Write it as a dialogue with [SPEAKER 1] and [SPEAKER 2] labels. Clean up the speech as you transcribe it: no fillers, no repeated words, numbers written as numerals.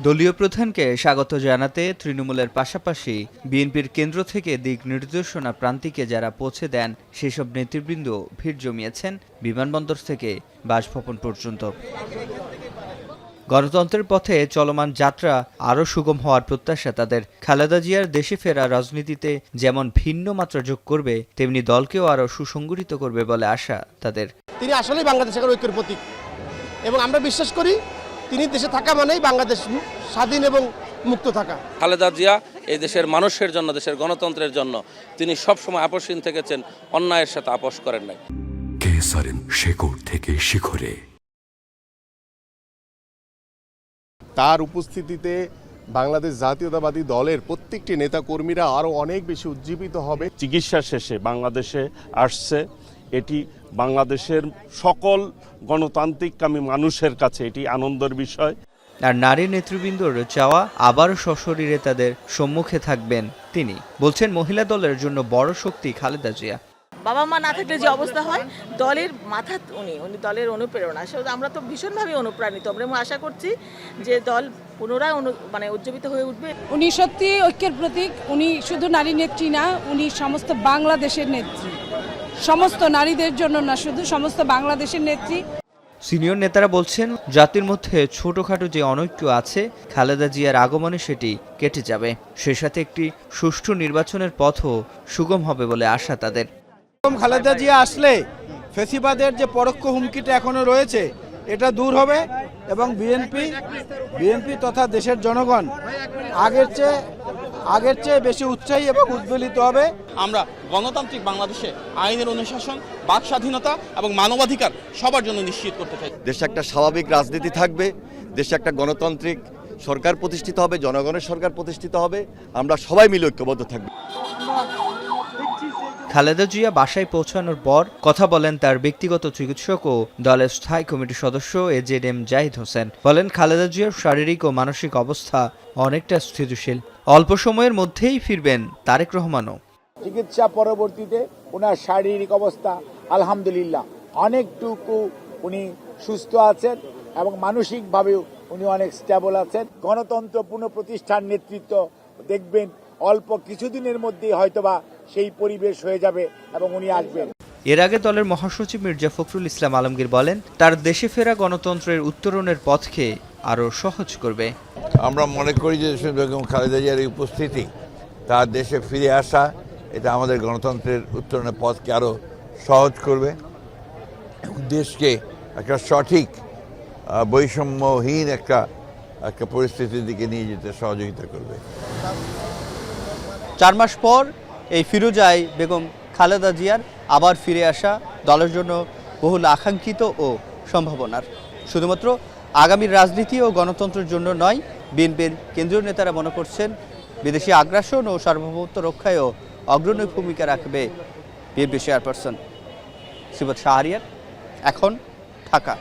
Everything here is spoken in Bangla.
[SPEAKER 1] দলীয় প্রধানকে স্বাগত জানাতে তৃণমূলের পাশাপাশি বিএনপির কেন্দ্র থেকে দিক নির্দেশনা প্রান্তিকে যারা পৌঁছে দেন সেসব নেতৃবৃন্দ ভিড় জমিয়েছেন বিমানবন্দর থেকে বাসভবন পর্যন্ত। গণতন্ত্রের পথে চলমান যাত্রা আরও সুগম হওয়ার প্রত্যাশা তাদের। খালেদা জিয়ার দেশে ফেরা রাজনীতিতে যেমন ভিন্ন মাত্রা যোগ করবে, তেমনি দলকেও আরও সুসংগঠিত করবে বলে আশা তাদের।
[SPEAKER 2] তিনি আসলেই বাংলাদেশের ঐক্যের প্রতীক এবং আমরা বিশ্বাস করি তিনি দেশে থাকা মানেই বাংলাদেশ স্বাধীন এবং মুক্ত থাকা।
[SPEAKER 3] খালেদা জিয়া এই দেশের মানুষের জন্য, দেশের গণতন্ত্রের জন্য তিনি সবসময় আপোষহীন থেকেছেন, অন্যায়ের সাথে আপোষ করেন নাই।
[SPEAKER 4] কেসারেন শেকড় থেকে শিখরে।
[SPEAKER 5] তার উপস্থিতিতে বাংলাদেশ জাতীয়তাবাদী দলের প্রত্যেকটি নেতাকর্মীরা আরও অনেক বেশি উজ্জীবিত হবে।
[SPEAKER 6] চিকিৎসা শেষে বাংলাদেশে আসছে, এটি বাংলাদেশের সকল গণতান্ত্রিককামী মানুষের কাছে এটি আনন্দের বিষয়।
[SPEAKER 1] আর নারী নেতৃবৃন্দর চাওয়া আবারও সশরীরে তাদের সম্মুখে থাকবেন তিনি। বলছেন মহিলা দলের জন্য বড় শক্তি খালেদা জিয়া।
[SPEAKER 7] বাবা মা না থাকলে যে অবস্থা হয়, দলের মাথা উনি দলের অনুপ্রেরণা। আমরা তো ভীষণভাবে অনুপ্রাণিত। আমরা আশা করছি যে দল পুনরায় উজ্জীবিত হয়ে উঠবে।
[SPEAKER 8] উনি সত্যি ঐক্যের প্রতীক। উনি শুধু নারী নেত্রী না, উনি সমস্ত বাংলাদেশের নেত্রী। সমস্ত নারীদের জন্য না, শুধু সমস্ত বাংলাদেশের নেত্রী।
[SPEAKER 1] সিনিয়র নেতারা বলছেন জাতির মধ্যে ছোটখাটো যে অনৈক্য আছে, খালেদা জিয়ার আগমনে সেটি কেটে যাবে। সে সাথে একটি সুষ্ঠু নির্বাচনের পথও সুগম হবে বলে আশা তাদের।
[SPEAKER 2] খালেদা জিয়া আসলে ফ্যাসিবাদের যে পরোক্ষ হুমকিটা এখনো রয়েছে এটা দূর হবে এবং বিএনপি তথা দেশের জনগণ আগের চেয়ে বেশি উৎসাহী এবং উদ্বেলিত হবে।
[SPEAKER 9] আমরা গণতান্ত্রিক বাংলাদেশে আইনের অনুশাসন, বাক স্বাধীনতা এবং মানবাধিকার সবার জন্য নিশ্চিত করতে চাই।
[SPEAKER 10] দেশে একটা স্বাভাবিক রাজনীতি থাকবে, দেশে একটা গণতান্ত্রিক সরকার প্রতিষ্ঠিত হবে, জনগণের সরকার প্রতিষ্ঠিত হবে, আমরা সবাই মিলে ঐক্যবদ্ধ থাকব।
[SPEAKER 1] খালেদা জিয়া বাসায় পৌঁছানোর পর কথা বলেন তার ব্যক্তিগত চিকিৎসক ও দলের স্থায়ী কমিটির সদস্য এজেডএম জাহিদ হোসেন। বলেন খালেদা জিয়ার শারীরিক ও মানসিক অবস্থা অনেকটা স্থিতিশীল। অল্প সময়ের মধ্যেই ফিরবেন তারেক রহমানও।
[SPEAKER 11] চিকিৎসা পরবর্তীতে ওনার শারীরিক অবস্থা আলহামদুলিল্লাহ অনেকটুকু উনি সুস্থ আছেন এবং মানসিকভাবেও উনি অনেক স্টেবল আছেন। গণতন্ত্র পুনঃপ্রতিষ্ঠার নেতৃত্ব দেখবেন অল্প কিছুদিনের মধ্যেই হয়তোবা সেই পরিবেশ হয়ে যাবে এবং উনি আসবেন।
[SPEAKER 1] এর আগে দলের মহাসচিব মির্জা ফখরুল ইসলাম আলমগীর বলেন তার দেশে ফেরা গণতন্ত্রের উত্তরণের পথকে আরও সহজ করবে।
[SPEAKER 12] আমরা মনে করি যে বেগম খালেদা জিয়ার উপস্থিতি, তার দেশে ফিরে আসা, এটা আমাদের গণতন্ত্রের উত্তরণের পথকে আরও সহজ করবে এবং দেশকে একটা সঠিক বৈষম্যহীন একটা পরিস্থিতির দিকে নিয়ে যেতে সহযোগিতা করবে।
[SPEAKER 1] 4 মাস পর এই ফিরোজায় বেগম খালেদা জিয়ার আবার ফিরে আসা দলের জন্য বহুল আকাঙ্ক্ষিত ও সম্ভাবনার। শুধুমাত্র আগামীর রাজনীতি ও গণতন্ত্রের জন্য নয়, বিএনপির কেন্দ্রীয় নেতারা মনে করছেন বিদেশি আগ্রাসন ও সার্বভৌমত্ব রক্ষায়ও অগ্রণী ভূমিকা রাখবে বিএনপি চেয়ারপারসন। সিবত শাহরিয়ার, এখন ঢাকা।